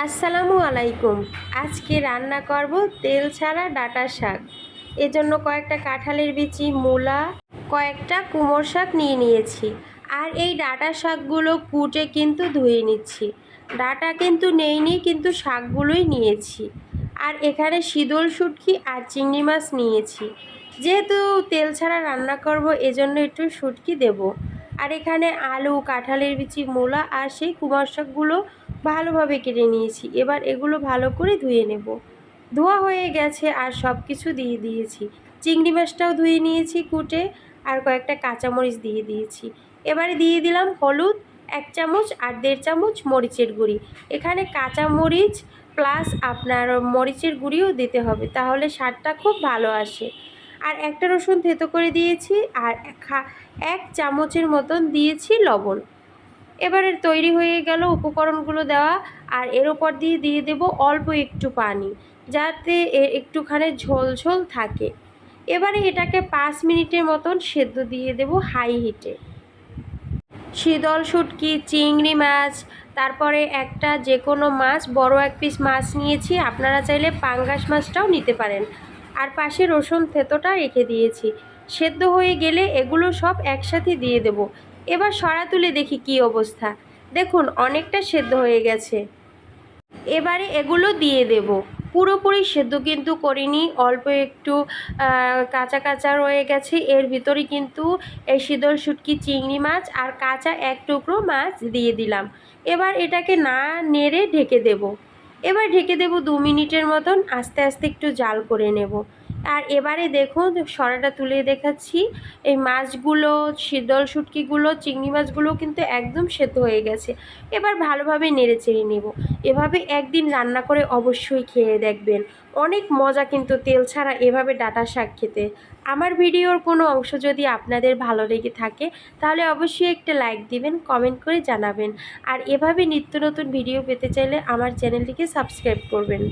আসসালামু আলাইকুম। আজকে রান্না করব তেল ছাড়া ডাঁটা শাক। এজন্য কয়েকটা কাঁঠালের বিচি, মূলা, কয়েকটা কুমড়ো শাক নিয়ে নিয়েছি। আর এই ডাঁটা শাকগুলো কুটে কিন্তু ধুয়ে নিচ্ছি। ডাঁটা কিন্তু নেইনি, কিন্তু শাকগুলোই নিয়েছি। আর এখানে শীতল শুটকি আর চিংড়ি মাছ নিয়েছি। যেহেতু তেল ছাড়া রান্না করব, এজন্য একটু শুটকি দেব। আর এখানে আলু, কাঁঠালের বিচি, মূলা আর সেই কুমড়ো শাকগুলো ভালোভাবে কেটে নিয়েছি। এবার এগুলো ভালো করে ধুয়ে নেব। ধোয়া হয়ে গেছে আর সব কিছু দিয়ে দিয়েছি। চিংড়ি মাছটাও ধুয়ে নিয়েছি কুটে, আর কয়েকটা কাঁচামরিচ দিয়ে দিয়েছি। এবারে দিয়ে দিলাম হলুদ 1 চামচ আর 1.5 চামচ মরিচের গুঁড়ি। এখানে কাঁচামরিচ প্লাস আপনার মরিচের গুঁড়িও দিতে হবে, তাহলে স্বাদটা খুব ভালো আসে। আর একটা রসুন থেতো করে দিয়েছি, আর 1 চামচের মতন দিয়েছি লবণ। এবারে তৈরি হয়ে গেল উপকরণগুলো দেওয়া। আর এর উপর দিয়ে দেব অল্প একটু পানি, যাতে একটুখানি ঝোল ঝোল থাকে। এবারে এটাকে 5 মিনিটের মতন সেদ্ধ দিয়ে দেব হাই হিটে। শীতল শুটকি, চিংড়ি মাছ, তারপরে একটা যে কোনো মাছ, বড় 1 পিস মাছ নিয়েছি। আপনারা চাইলে পাঙ্গাস মাছটাও নিতে পারেন। আর পাশে রসুন থেতোটা রেখে দিয়েছি। সেদ্ধ হয়ে গেলে এগুলো সব একসাথে দিয়ে দেব। এবার সরা তুলে দেখি কি অবস্থা। দেখুন অনেকটা সেদ্ধ হয়ে গেছে। এবারে এগুলো দিয়ে দেব। পুরোপুরি সেদ্ধ কিন্তু করিনি, অল্প একটু কাঁচা কাঁচা রয়ে গেছে। এর ভিতরে কিন্তু এই শীতল শুটকি, চিংড়ি মাছ আর কাঁচা 1 টুকরো মাছ দিয়ে দিলাম। এবার এটাকে না নেড়ে ঢেকে দেব। এবার ঢেকে দেব 2 মিনিটের মতন, আস্তে আস্তে একটু জাল করে নেব। আর এবারে দেখুন সরাটা তুলে দেখাচ্ছি। এই মাছগুলো, শীতল শুটকিগুলো, চিংড়ি মাছগুলো কিন্তু একদম সেদ্ধ হয়ে গেছে। এবার ভালোভাবে নেড়ে চেড়ে নেব। এভাবে একদিন রান্না করে অবশ্যই খেয়ে দেখবেন। অনেক মজা কিন্তু তেল ছাড়া এভাবে ডাঁটা শাক খেতে। আমার ভিডিওর কোনো অংশ যদি আপনাদের ভালো লেগে থাকে, তাহলে অবশ্যই একটা লাইক দিবেন, কমেন্ট করে জানাবেন। আর এভাবে নিত্য নতুন ভিডিও পেতে চাইলে আমার চ্যানেলটিকে সাবস্ক্রাইব করবেন।